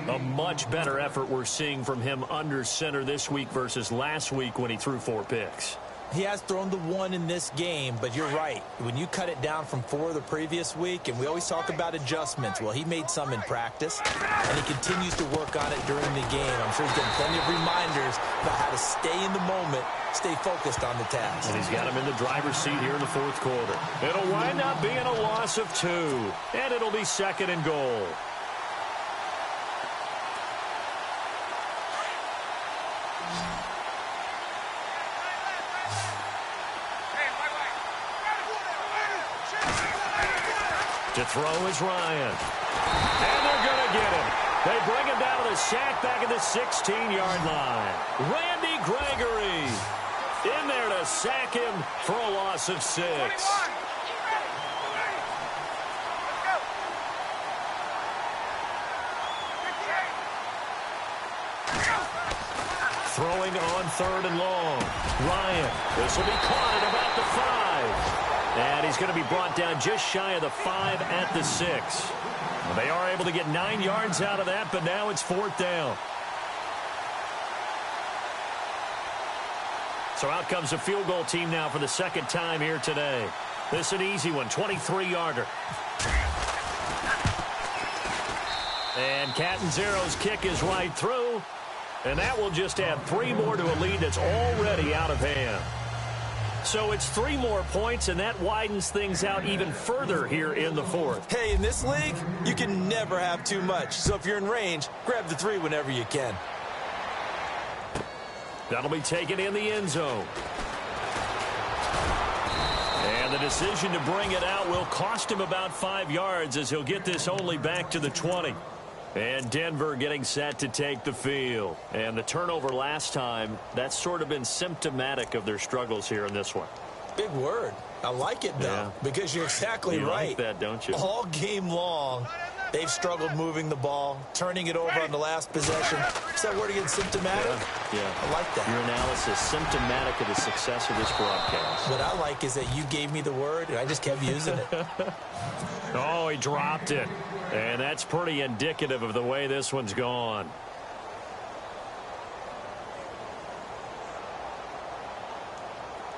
A much better effort we're seeing from him under center this week versus last week when he threw 4 picks. He has thrown the 1 in this game, but you're right. When you cut it down from 4 the previous week, and we always talk about adjustments, well, he made some in practice, and he continues to work on it during the game. I'm sure he's getting plenty of reminders about how to stay in the moment, stay focused on the task. And he's got him in the driver's seat here in the fourth quarter. It'll wind up being a loss of 2, and it'll be second and goal. To throw is Ryan. And they're going to get him. They bring him down to the sack back at the 16-yard line. Randy Gregory in there to sack him for a loss of 6. Throwing on 3rd and long. Ryan, this will be caught at about the 5. And he's going to be brought down just shy of the 5 at the 6. Well, they are able to get 9 yards out of that, but now it's 4th down. So out comes the field goal team now for the second time here today. This is an easy one, 23-yarder. And Catanzero's kick is right through. And that will just add 3 more to a lead that's already out of hand. So it's 3 more points, and that widens things out even further here in the fourth. Hey, in this league, you can never have too much. So if you're in range, grab the 3 whenever you can. That'll be taken in the end zone. And the decision to bring it out will cost him about 5 yards as he'll get this only back to the 20. And Denver getting set to take the field. And the turnover last time, that's sort of been symptomatic of their struggles here in this one. Big word. I like it, though, because you're exactly right. You like that, don't you? All game long, they've struggled moving the ball, turning it over on the last possession. Is that word again, symptomatic? Yeah. I like that. Your analysis, symptomatic of the success of this broadcast. What I like is that you gave me the word, and I just kept using it. Oh, he dropped it. And that's pretty indicative of the way this one's gone.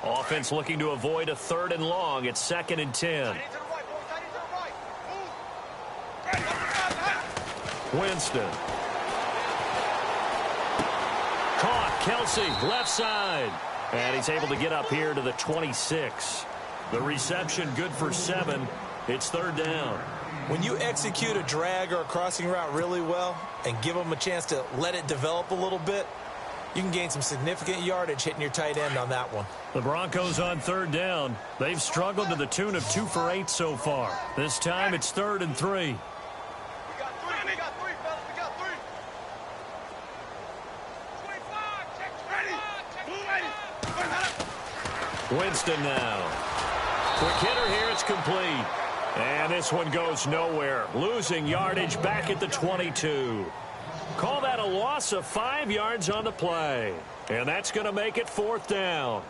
Offense looking to avoid a 3rd and long. It's 2nd and 10. Winston. Caught. Kelsey, left side. And he's able to get up here to the 26. The reception good for 7. It's 3rd down. When you execute a drag or a crossing route really well and give them a chance to let it develop a little bit, you can gain some significant yardage hitting your tight end on that one. The Broncos on 3rd down. They've struggled to the tune of 2 for 8 so far. This time it's 3rd and 3. We got three, fellas. We got 3. 25, check 25. Winston now. Quick hitter here. It's complete. And this one goes nowhere. Losing yardage back at the 22. Call that a loss of 5 yards on the play. And that's going to make it 4th down.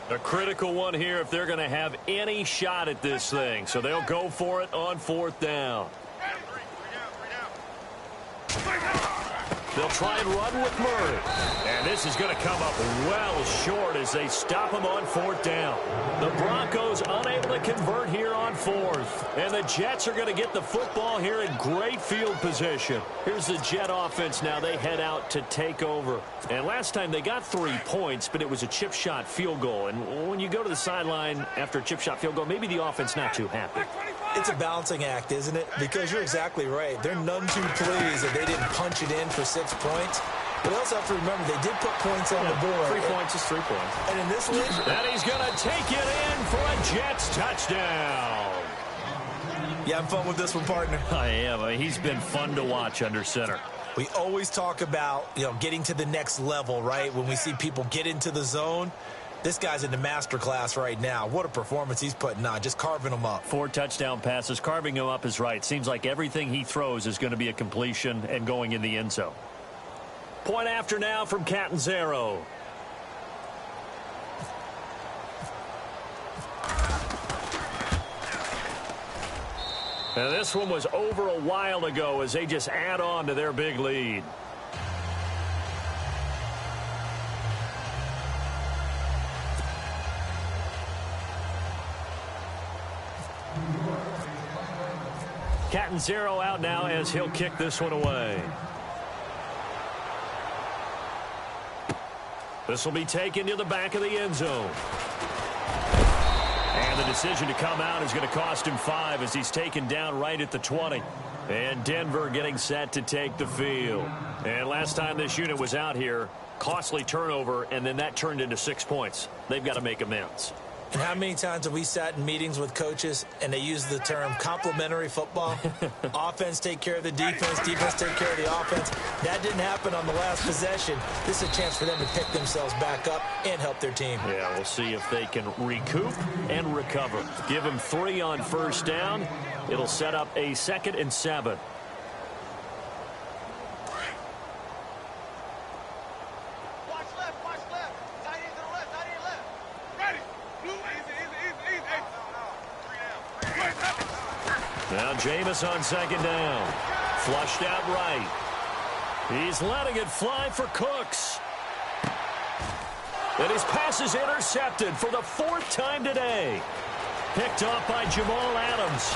A critical one here if they're going to have any shot at this thing. So they'll go for it on 4th down. They'll try and run with Murray. And this is going to come up well short as they stop him on 4th down. The Broncos unable to convert here on 4th. And the Jets are going to get the football here in great field position. Here's the Jet offense now. They head out to take over. And last time they got 3 points, but it was a chip shot field goal. And when you go to the sideline after a chip shot field goal, maybe the offense not too happy. It's a balancing act, isn't it? Because you're exactly right. They're none too pleased that they didn't punch it in for 6 points. But we also have to remember they did put points on the board. 3 points is 3 points. And in this league, and he's going to take it in for a Jets touchdown. You having fun with this one, partner? I am. He's been fun to watch under center. We always talk about, getting to the next level, right? When we see people get into the zone. This guy's in the master class right now. What a performance he's putting on, just carving them up. 4 touchdown passes. Carving him up is right. Seems like everything he throws is going to be a completion and going in the end zone. Point after now from Catanzaro. And this one was over a while ago as they just add on to their big lead. Catanzaro out now as he'll kick this one away. This will be taken to the back of the end zone. And the decision to come out is going to cost him 5 as he's taken down right at the 20. And Denver getting set to take the field. And last time this unit was out here, costly turnover, and then that turned into 6 points. They've got to make amends. And how many times have we sat in meetings with coaches and they use the term complementary football? Offense take care of the defense, defense take care of the offense. That didn't happen on the last possession. This is a chance for them to pick themselves back up and help their team. Yeah, we'll see if they can recoup and recover. Give them 3 on 1st down. It'll set up a 2nd and 7. Now Jameis on 2nd down. Flushed out right. He's letting it fly for Cooks. And his pass is intercepted for the 4th time today. Picked off by Jamal Adams.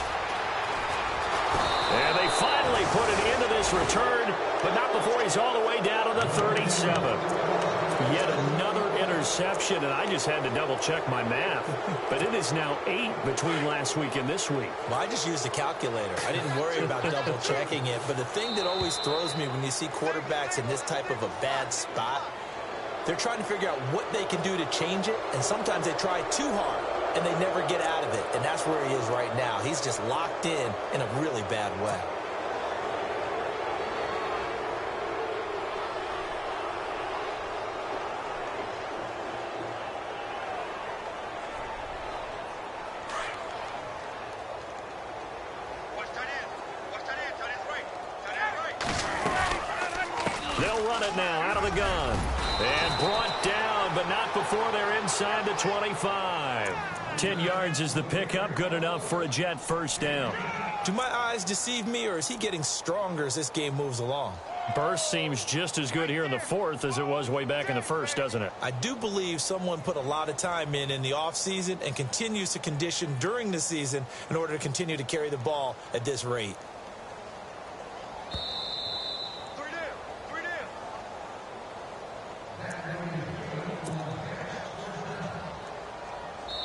And they finally put an end to this return, but not before he's all the way down to the 37. Yet another interception, and I just had to double-check my math. But it is now 8 between last week and this week. Well, I just used a calculator. I didn't worry about double-checking it. But the thing that always throws me when you see quarterbacks in this type of a bad spot, They're trying to figure out what they can do to change it, and sometimes they try too hard, and they never get out of it. And that's where he is right now. He's just locked in a really bad way. They'll run it now out of the gun. And brought down, but not before they're inside the 25. 10 yards is the pickup. Good enough for a Jet first down. Do my eyes deceive me, or is he getting stronger as this game moves along? Burst seems just as good here in the fourth as it was way back in the first, doesn't it? I do believe someone put a lot of time in the offseason and continues to condition during the season in order to continue to carry the ball at this rate.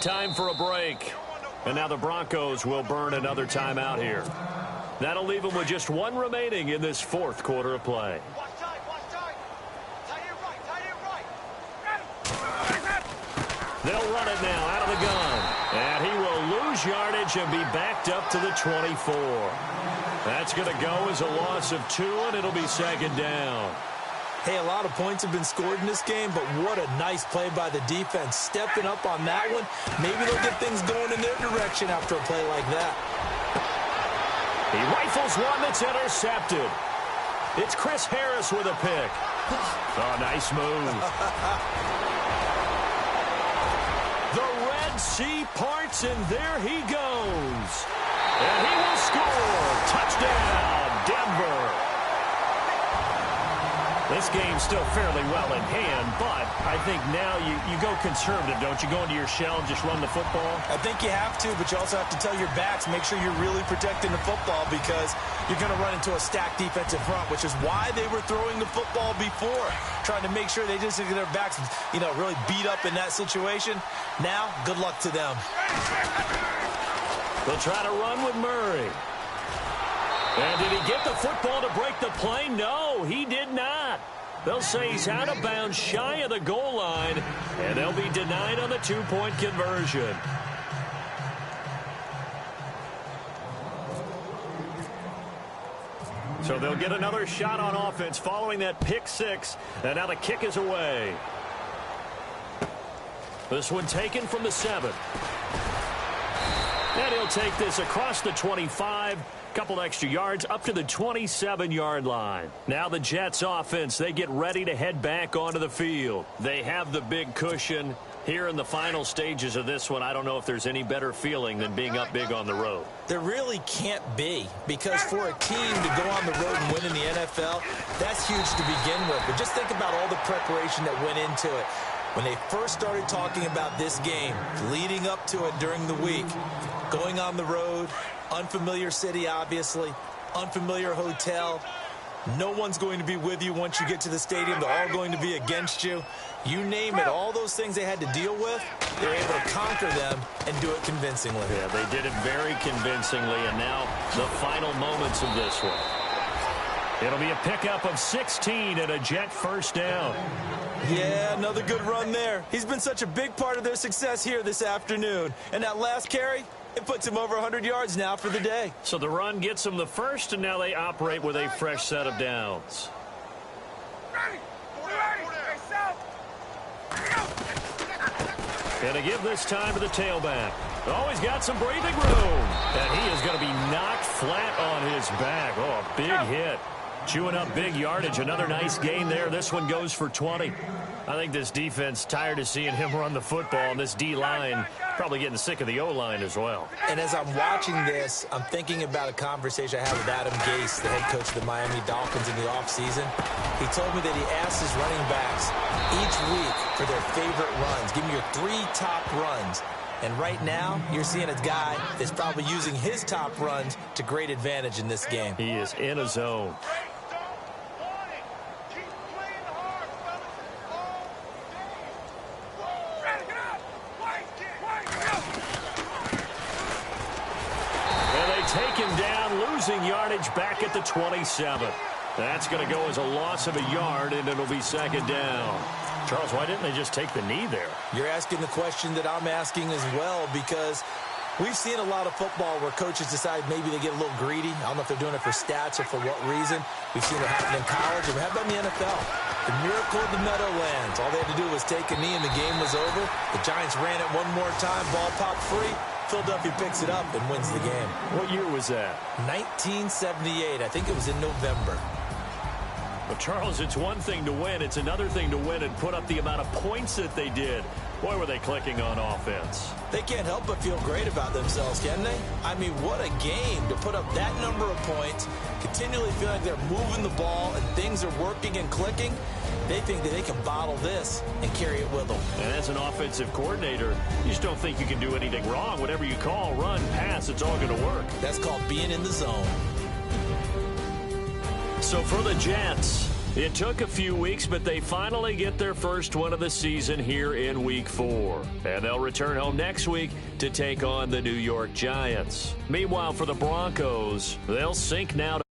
Time for a break. And now the Broncos will burn another timeout here. That'll leave them with just one remaining in this fourth quarter of play. They'll run it now out of the gun. And he will lose yardage and be backed up to the 24. That's going to go as a loss of 2, and it'll be second down. Hey, a lot of points have been scored in this game, but what a nice play by the defense. Stepping up on that one, maybe they'll get things going in their direction after a play like that. He rifles one that's intercepted. It's Chris Harris with a pick. Oh, nice move. The Red Sea parts, and there he goes. And he will score. Touchdown, Denver. This game's still fairly well in hand, but I think now you go conservative, don't you? Go into your shell and just run the football? I think you have to, but you also have to tell your backs, make sure you're really protecting the football because you're going to run into a stacked defensive front, which is why they were throwing the football before, trying to make sure they didn't get their backs, really beat up in that situation. Now, good luck to them. They'll try to run with Murray. And did he get the football to break the play? No, he did not. They'll say he's out of bounds shy of the goal line, and they'll be denied on the two-point conversion. So they'll get another shot on offense following that pick six, and now the kick is away. This one taken from the 7. And he'll take this across the 25. Couple extra yards up to the 27-yard line. Now the Jets offense, they get ready to head back onto the field. They have the big cushion. Here in the final stages of this one, I don't know if there's any better feeling than being up big on the road. There really can't be, because for a team to go on the road and win in the NFL, that's huge to begin with. But just think about all the preparation that went into it. When they first started talking about this game, leading up to it during the week, going on the road, unfamiliar city, obviously, unfamiliar hotel. No one's going to be with you once you get to the stadium. They're all going to be against you. You name it, all those things they had to deal with, they're able to conquer them and do it convincingly. Yeah, they did it very convincingly, and now the final moments of this one. It'll be a pickup of 16 and a Jet first down. Yeah, another good run there. He's been such a big part of their success here this afternoon. And that last carry, it puts him over 100 yards now for the day. So the run gets them the first, and now they operate with a fresh set of downs. And to give this time to the tailback. Oh, he's got some breathing room. And he is going to be knocked flat on his back. Oh, a big hit. Chewing up big yardage. Another nice gain there. This one goes for 20. I think this defense tired of seeing him run the football, and this D-line probably getting sick of the O-line as well. And as I'm watching this, I'm thinking about a conversation I had with Adam Gase, the head coach of the Miami Dolphins in the offseason. He told me that he asked his running backs each week for their favorite runs. Give me your 3 top runs. And right now, you're seeing a guy that's probably using his top runs to great advantage in this game. He is in a zone. Take him down, losing yardage back at the 27. That's going to go as a loss of a yard, and it'll be second down. Charles, why didn't they just take the knee there? You're asking the question that I'm asking as well, because we've seen a lot of football where coaches decide maybe they get a little greedy. I don't know if they're doing it for stats or for what reason. We've seen it happen in college, and how about in the NFL? The miracle of the Meadowlands. All they had to do was take a knee, and the game was over. The Giants ran it one more time. Ball popped free. Philadelphia picks it up and wins the game. What year was that? 1978. I think it was in November. Well, Charles, it's one thing to win. It's another thing to win and put up the amount of points that they did. Boy, were they clicking on offense. They can't help but feel great about themselves, can they? I mean, what a game to put up that number of points, continually feel like they're moving the ball and things are working and clicking. They think that they can bottle this and carry it with them. And as an offensive coordinator, you just don't think you can do anything wrong. Whatever you call, run, pass, it's all going to work. That's called being in the zone. So for the Jets, it took a few weeks, but they finally get their first one of the season here in Week 4. And they'll return home next week to take on the New York Giants. Meanwhile, for the Broncos, they'll sink now to